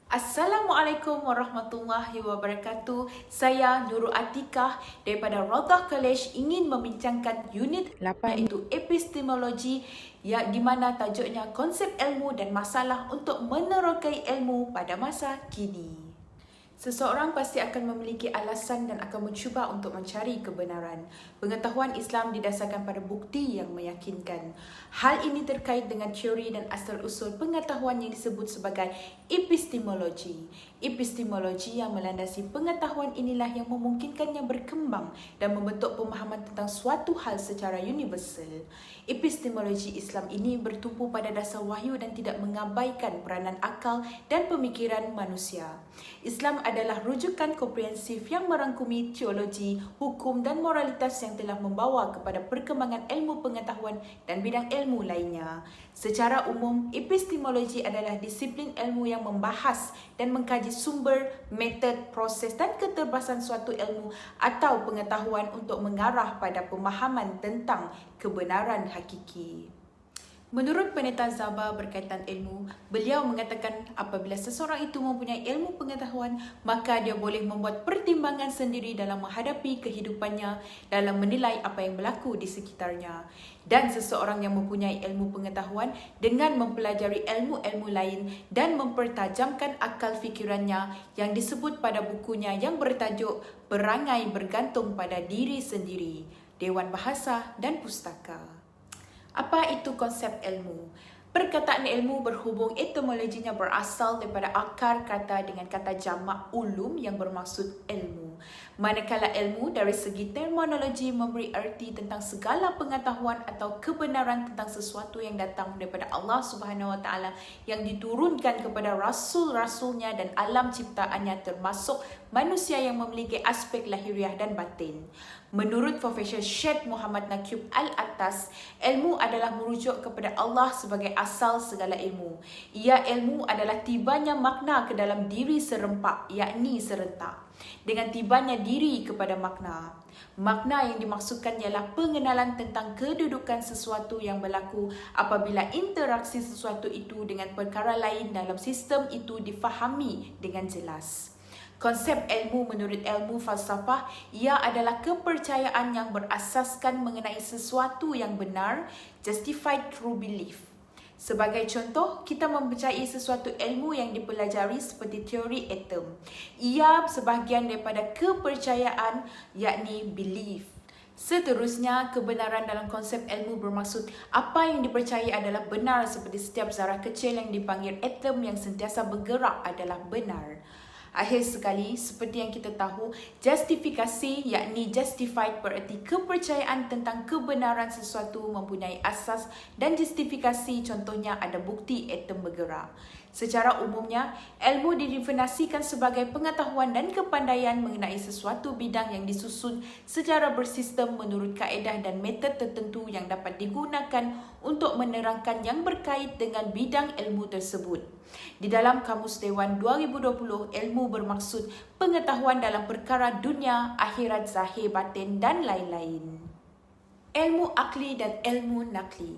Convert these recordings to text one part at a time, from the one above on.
Assalamualaikum warahmatullahi wabarakatuh. Saya Nurul Atikah daripada Rodah College ingin membincangkan unit 8 iaitu epistemologi di mana tajuknya konsep ilmu dan masalah untuk menerokai ilmu pada masa kini. Seseorang pasti akan memiliki alasan dan akan mencuba untuk mencari kebenaran. Pengetahuan Islam didasarkan pada bukti yang meyakinkan. Hal ini terkait dengan teori dan asal-usul pengetahuan yang disebut sebagai epistemologi. Epistemologi yang melandasi pengetahuan inilah yang memungkinkannya berkembang dan membentuk pemahaman tentang suatu hal secara universal. Epistemologi Islam ini bertumpu pada dasar wahyu dan tidak mengabaikan peranan akal dan pemikiran manusia. Islam adalah rujukan komprehensif yang merangkumi teologi, hukum dan moralitas yang telah membawa kepada perkembangan ilmu pengetahuan dan bidang ilmu lainnya. Secara umum, epistemologi adalah disiplin ilmu yang membahas dan mengkaji sumber, metod, proses dan keterbatasan suatu ilmu atau pengetahuan untuk mengarah pada pemahaman tentang kebenaran hakiki. Menurut Pendeta Zaba berkaitan ilmu, beliau mengatakan apabila seseorang itu mempunyai ilmu pengetahuan, maka dia boleh membuat pertimbangan sendiri dalam menghadapi kehidupannya, dalam menilai apa yang berlaku di sekitarnya. Dan seseorang yang mempunyai ilmu pengetahuan dengan mempelajari ilmu-ilmu lain dan mempertajamkan akal fikirannya yang disebut pada bukunya yang bertajuk Perangai Bergantung pada Diri Sendiri, Dewan Bahasa dan Pustaka. Apa itu konsep ilmu? Perkataan ilmu berhubung etimologinya berasal daripada akar kata dengan kata jamak ulum yang bermaksud ilmu. Manakala ilmu dari segi terminologi memberi arti tentang segala pengetahuan atau kebenaran tentang sesuatu yang datang daripada Allah Subhanahu Wa Taala yang diturunkan kepada rasul-rasulnya dan alam ciptaannya termasuk manusia yang memiliki aspek lahiriah dan batin. Menurut Profesor Syed Muhammad Naqib Al-Attas, ilmu adalah merujuk kepada Allah sebagai asal segala ilmu. Ia ilmu adalah tibanya makna ke dalam diri serempak, yakni serentak. Dengan tibanya diri kepada makna. Makna yang dimaksudkan ialah pengenalan tentang kedudukan sesuatu yang berlaku apabila interaksi sesuatu itu dengan perkara lain dalam sistem itu difahami dengan jelas. Konsep ilmu menurut ilmu falsafah, ia adalah kepercayaan yang berasaskan mengenai sesuatu yang benar, justified true belief. Sebagai contoh, kita mempercayai sesuatu ilmu yang dipelajari seperti teori atom. Ia sebahagian daripada kepercayaan, yakni belief. Seterusnya, kebenaran dalam konsep ilmu bermaksud apa yang dipercayai adalah benar seperti setiap zarah kecil yang dipanggil atom yang sentiasa bergerak adalah benar. Akhir sekali, seperti yang kita tahu, justifikasi yakni justified bererti kepercayaan tentang kebenaran sesuatu mempunyai asas dan justifikasi contohnya ada bukti atom bergerak. Secara umumnya, ilmu didefinisikan sebagai pengetahuan dan kepandaian mengenai sesuatu bidang yang disusun secara bersistem menurut kaedah dan metod tertentu yang dapat digunakan untuk menerangkan yang berkait dengan bidang ilmu tersebut. Di dalam Kamus Dewan 2020, ilmu bermaksud pengetahuan dalam perkara dunia, akhirat, zahir, batin dan lain-lain. Ilmu akli dan ilmu nakli.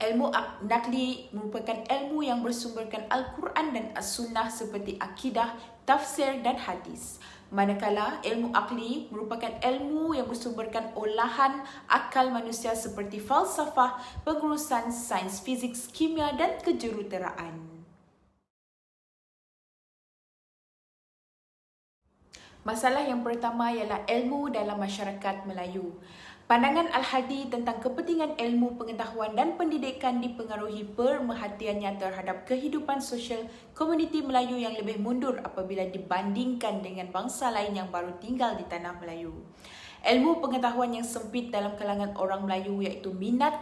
Ilmu nakli merupakan ilmu yang bersumberkan Al-Quran dan As-Sunnah seperti akidah, tafsir dan hadis. Manakala ilmu akli merupakan ilmu yang bersumberkan olahan akal manusia seperti falsafah, pengurusan sains fizik, kimia dan kejuruteraan. Masalah yang pertama ialah ilmu dalam masyarakat Melayu. Pandangan Al-Hadi tentang kepentingan ilmu pengetahuan dan pendidikan dipengaruhi pemerhatiannya terhadap kehidupan sosial komuniti Melayu yang lebih mundur apabila dibandingkan dengan bangsa lain yang baru tinggal di tanah Melayu. Ilmu pengetahuan yang sempit dalam kalangan orang Melayu iaitu minat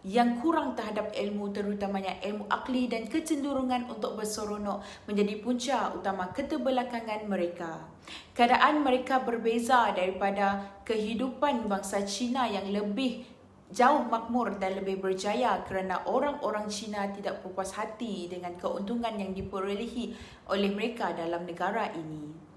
yang kurang terhadap ilmu terutamanya ilmu akli dan kecenderungan untuk berseronok menjadi punca utama keterbelakangan mereka. Keadaan mereka berbeza daripada kehidupan bangsa Cina yang lebih jauh makmur dan lebih berjaya kerana orang-orang Cina tidak berpuas hati dengan keuntungan yang diperolehi oleh mereka dalam negara ini.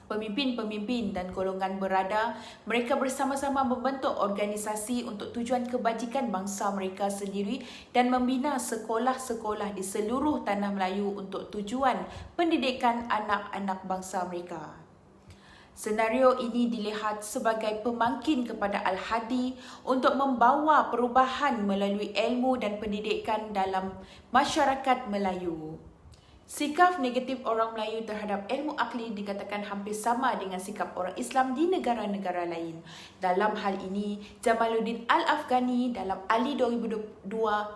Pemimpin-pemimpin dan golongan berada, mereka bersama-sama membentuk organisasi untuk tujuan kebajikan bangsa mereka sendiri dan membina sekolah-sekolah di seluruh tanah Melayu untuk tujuan pendidikan anak-anak bangsa mereka. Senario ini dilihat sebagai pemangkin kepada Al-Hadi untuk membawa perubahan melalui ilmu dan pendidikan dalam masyarakat Melayu. Sikap negatif orang Melayu terhadap ilmu akli dikatakan hampir sama dengan sikap orang Islam di negara-negara lain. Dalam hal ini, Jamaluddin Al-Afghani dalam Ali 2002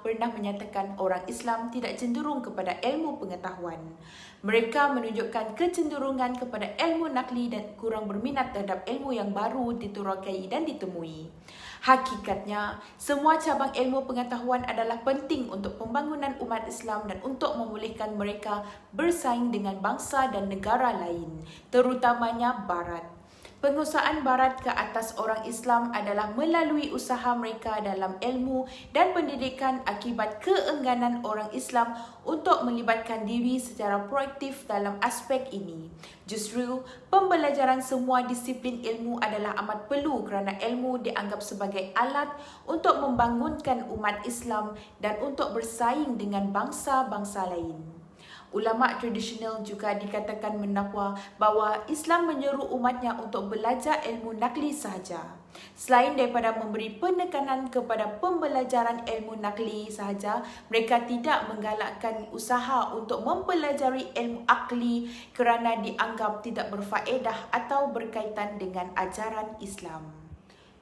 pernah menyatakan orang Islam tidak cenderung kepada ilmu pengetahuan. Mereka menunjukkan kecenderungan kepada ilmu nakli dan kurang berminat terhadap ilmu yang baru diterokai dan ditemui. Hakikatnya, semua cabang ilmu pengetahuan adalah penting untuk pembangunan umat Islam dan untuk membolehkan mereka bersaing dengan bangsa dan negara lain, terutamanya Barat. Penguasaan Barat ke atas orang Islam adalah melalui usaha mereka dalam ilmu dan pendidikan akibat keengganan orang Islam untuk melibatkan diri secara proaktif dalam aspek ini. Justru, pembelajaran semua disiplin ilmu adalah amat perlu kerana ilmu dianggap sebagai alat untuk membangunkan umat Islam dan untuk bersaing dengan bangsa-bangsa lain. Ulama tradisional juga dikatakan mendakwa bahawa Islam menyeru umatnya untuk belajar ilmu nakli sahaja. Selain daripada memberi penekanan kepada pembelajaran ilmu nakli sahaja, mereka tidak menggalakkan usaha untuk mempelajari ilmu akli kerana dianggap tidak berfaedah atau berkaitan dengan ajaran Islam.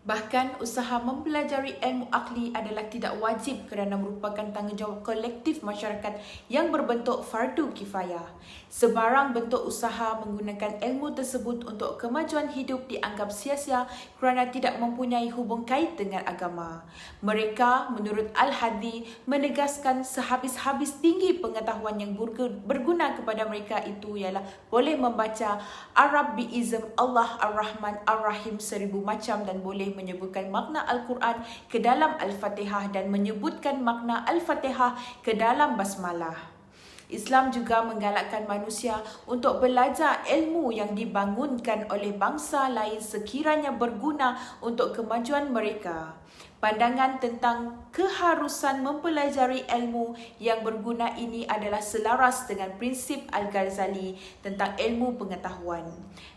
Bahkan, usaha mempelajari ilmu akli adalah tidak wajib kerana merupakan tanggungjawab kolektif masyarakat yang berbentuk fardu kifayah. Sebarang bentuk usaha menggunakan ilmu tersebut untuk kemajuan hidup dianggap sia-sia kerana tidak mempunyai hubung kait dengan agama. Mereka, menurut Al-Hadi, menegaskan sehabis-habis tinggi pengetahuan yang berguna kepada mereka itu ialah boleh membaca Arab biizm Allah Ar-Rahman Ar-Rahim 1000 macam dan boleh menyebutkan makna Al-Quran ke dalam Al-Fatihah dan menyebutkan makna Al-Fatihah ke dalam Basmalah. Islam juga menggalakkan manusia untuk belajar ilmu yang dibangunkan oleh bangsa lain sekiranya berguna untuk kemajuan mereka. Pandangan tentang keharusan mempelajari ilmu yang berguna ini adalah selaras dengan prinsip Al-Ghazali tentang ilmu pengetahuan.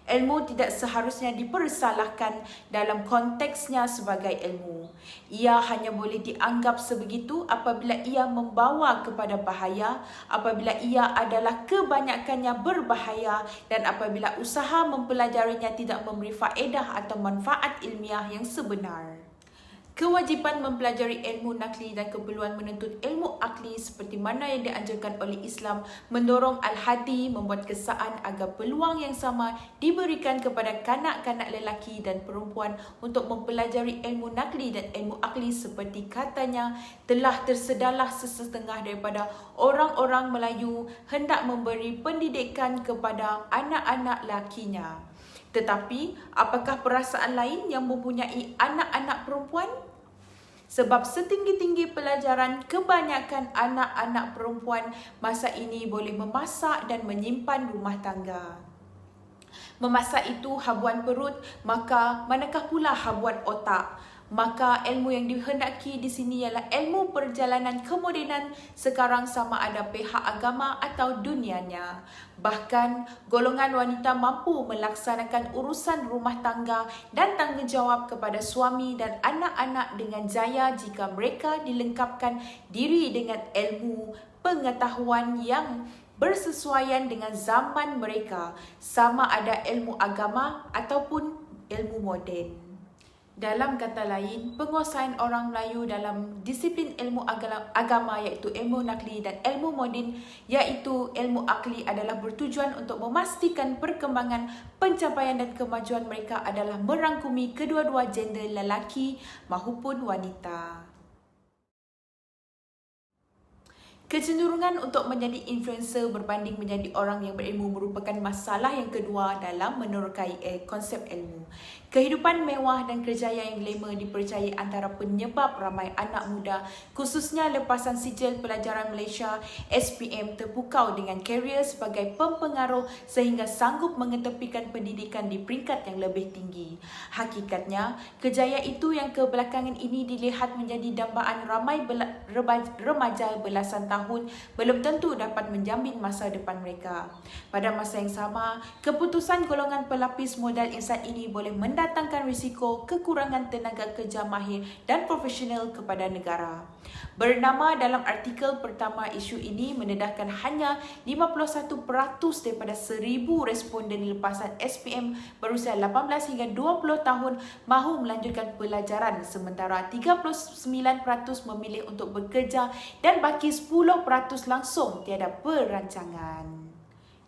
Ilmu tidak seharusnya dipersalahkan dalam konteksnya sebagai ilmu. Ia hanya boleh dianggap sebegitu apabila ia membawa kepada bahaya, apabila ia adalah kebanyakannya berbahaya dan apabila usaha mempelajarinya tidak memberi faedah atau manfaat ilmiah yang sebenar. Kewajipan mempelajari ilmu nakli dan keperluan menuntut ilmu akli seperti mana yang dianjurkan oleh Islam mendorong Al-Hadi membuat kesaan agar peluang yang sama diberikan kepada kanak-kanak lelaki dan perempuan untuk mempelajari ilmu nakli dan ilmu akli seperti katanya telah tersedarlah sesetengah daripada orang-orang Melayu hendak memberi pendidikan kepada anak-anak lakinya. Tetapi, apakah perasaan lain yang mempunyai anak-anak perempuan? Sebab setinggi-tinggi pelajaran, kebanyakan anak-anak perempuan masa ini boleh memasak dan menyimpan rumah tangga. Memasak itu habuan perut, maka manakah pula habuan otak? Maka ilmu yang dihendaki di sini ialah ilmu perjalanan kemodenan sekarang sama ada pihak agama atau dunianya. Bahkan, golongan wanita mampu melaksanakan urusan rumah tangga dan tanggungjawab kepada suami dan anak-anak dengan jaya jika mereka dilengkapkan diri dengan ilmu pengetahuan yang bersesuaian dengan zaman mereka, sama ada ilmu agama ataupun ilmu moden. Dalam kata lain, penguasaan orang Melayu dalam disiplin ilmu agama iaitu ilmu nakli dan ilmu moden iaitu ilmu akli adalah bertujuan untuk memastikan perkembangan, pencapaian dan kemajuan mereka adalah merangkumi kedua-dua gender lelaki maupun wanita. Kecenderungan untuk menjadi influencer berbanding menjadi orang yang berilmu merupakan masalah yang kedua dalam menerokai konsep ilmu. Kehidupan mewah dan kerjaya yang glamour dipercayai antara penyebab ramai anak muda, khususnya lepasan sijil pelajaran Malaysia SPM terpukau dengan karier sebagai pempengaruh sehingga sanggup mengetepikan pendidikan di peringkat yang lebih tinggi. Hakikatnya, kejayaan itu yang kebelakangan ini dilihat menjadi dambaan ramai remaja belasan tahun belum tentu dapat menjamin masa depan mereka. Pada masa yang sama, keputusan golongan pelapis modal insan ini boleh mendatangkan risiko kekurangan tenaga kerja mahir dan profesional kepada negara. Bernama dalam artikel pertama, isu ini mendedahkan hanya 51% daripada 1,000 responden lepasan SPM berusia 18 hingga 20 tahun mahu melanjutkan pelajaran, sementara 39% memilih untuk bekerja dan baki 10% langsung tiada perancangan.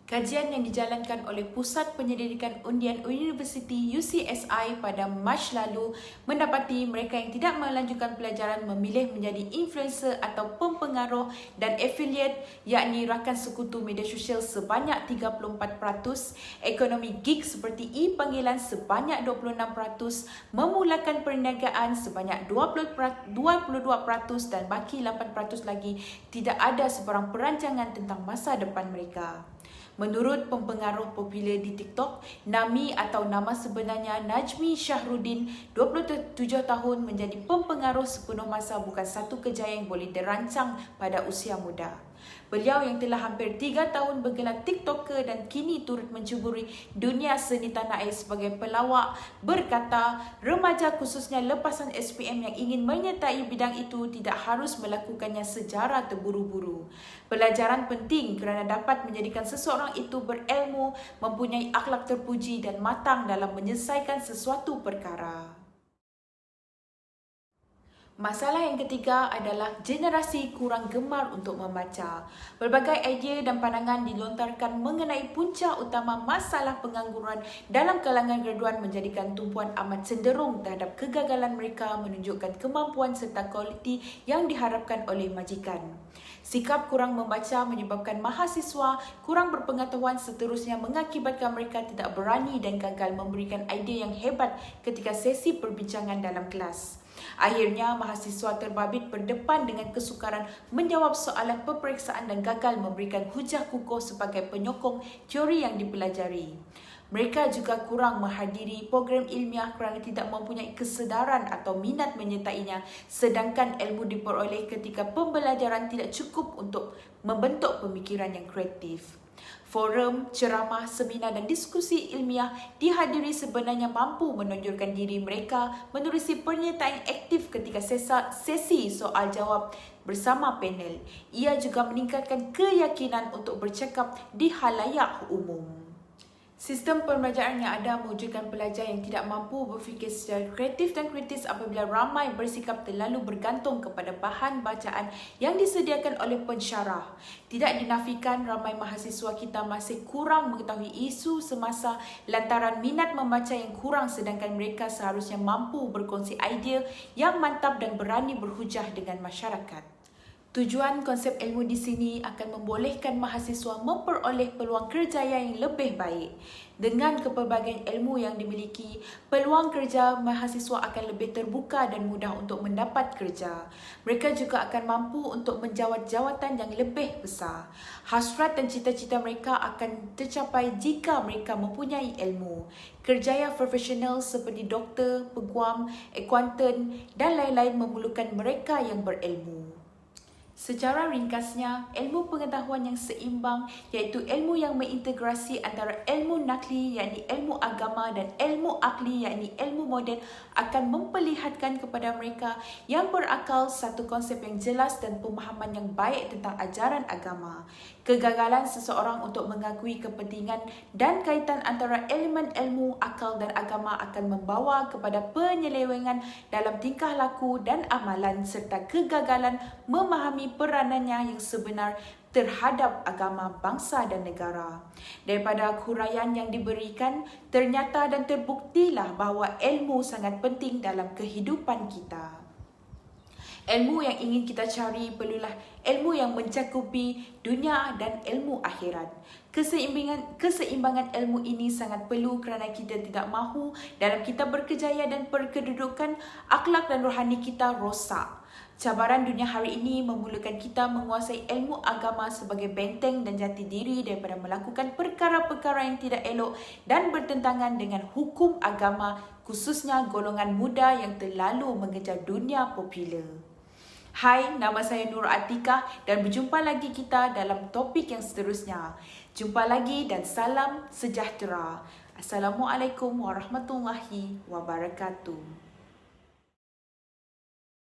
Kajian yang dijalankan oleh Pusat Penyelidikan Undian Universiti UCSI pada Mac lalu mendapati mereka yang tidak melanjutkan pelajaran memilih menjadi influencer atau pempengaruh dan affiliate, yakni rakan sekutu media sosial sebanyak 34%, ekonomi gig seperti e-panggilan sebanyak 26%, memulakan perniagaan sebanyak 22% dan baki 8% lagi tidak ada sebarang perancangan tentang masa depan mereka. Menurut pempengaruh popular di TikTok, Nami atau nama sebenarnya Najmi Shahruddin, 27 tahun, menjadi pempengaruh sepenuh masa bukan satu kejayaan yang boleh dirancang pada usia muda. Beliau yang telah hampir 3 tahun bergelar TikToker dan kini turut mencuburi dunia seni tanah air sebagai pelawak, berkata remaja khususnya lepasan SPM yang ingin menyertai bidang itu tidak harus melakukannya secara terburu-buru. Pelajaran penting kerana dapat menjadikan seseorang itu berilmu, mempunyai akhlak terpuji dan matang dalam menyelesaikan sesuatu perkara. Masalah yang ketiga adalah generasi kurang gemar untuk membaca. Berbagai idea dan pandangan dilontarkan mengenai punca utama masalah pengangguran dalam kalangan graduan menjadikan tumpuan amat cenderung terhadap kegagalan mereka menunjukkan kemampuan serta kualiti yang diharapkan oleh majikan. Sikap kurang membaca menyebabkan mahasiswa kurang berpengetahuan, seterusnya mengakibatkan mereka tidak berani dan gagal memberikan idea yang hebat ketika sesi perbincangan dalam kelas. Akhirnya, mahasiswa terbabit berdepan dengan kesukaran menjawab soalan peperiksaan dan gagal memberikan hujah kukuh sebagai penyokong teori yang dipelajari. Mereka juga kurang menghadiri program ilmiah kerana tidak mempunyai kesedaran atau minat menyertainya, sedangkan ilmu diperoleh ketika pembelajaran tidak cukup untuk membentuk pemikiran yang kreatif. Forum, ceramah, seminar dan diskusi ilmiah dihadiri sebenarnya mampu menonjolkan diri mereka menerusi penyertaan aktif ketika sesi soal jawab bersama panel. Ia juga meningkatkan keyakinan untuk bercakap di khalayak umum. Sistem pembelajaran yang ada mewujudkan pelajar yang tidak mampu berfikir secara kreatif dan kritis apabila ramai bersikap terlalu bergantung kepada bahan bacaan yang disediakan oleh pensyarah. Tidak dinafikan ramai mahasiswa kita masih kurang mengetahui isu semasa lantaran minat membaca yang kurang, sedangkan mereka seharusnya mampu berkongsi idea yang mantap dan berani berhujah dengan masyarakat. Tujuan konsep ilmu di sini akan membolehkan mahasiswa memperoleh peluang kerjaya yang lebih baik. Dengan kepelbagaian ilmu yang dimiliki, peluang kerja mahasiswa akan lebih terbuka dan mudah untuk mendapat kerja. Mereka juga akan mampu untuk menjawat jawatan yang lebih besar. Hasrat dan cita-cita mereka akan tercapai jika mereka mempunyai ilmu. Kerjaya profesional seperti doktor, peguam, akuntan dan lain-lain memerlukan mereka yang berilmu. Secara ringkasnya, ilmu pengetahuan yang seimbang iaitu ilmu yang mengintegrasi antara ilmu nakli yakni ilmu agama dan ilmu akli yakni ilmu moden akan memperlihatkan kepada mereka yang berakal satu konsep yang jelas dan pemahaman yang baik tentang ajaran agama. Kegagalan seseorang untuk mengakui kepentingan dan kaitan antara elemen ilmu, akal dan agama akan membawa kepada penyelewengan dalam tingkah laku dan amalan serta kegagalan memahami peranannya yang sebenar terhadap agama, bangsa dan negara. Daripada huraian yang diberikan, ternyata dan terbuktilah bahawa ilmu sangat penting dalam kehidupan kita. Ilmu yang ingin kita cari perlulah ilmu yang mencakupi dunia dan ilmu akhirat. Keseimbangan ilmu ini sangat perlu kerana kita tidak mahu dalam kita berkejayaan dan perkedudukan akhlak dan rohani kita rosak. Cabaran dunia hari ini memerlukan kita menguasai ilmu agama sebagai benteng dan jati diri daripada melakukan perkara-perkara yang tidak elok dan bertentangan dengan hukum agama, khususnya golongan muda yang terlalu mengejar dunia popular. Hai, nama saya Nur Atikah dan berjumpa lagi kita dalam topik yang seterusnya. Jumpa lagi dan salam sejahtera. Assalamualaikum warahmatullahi wabarakatuh.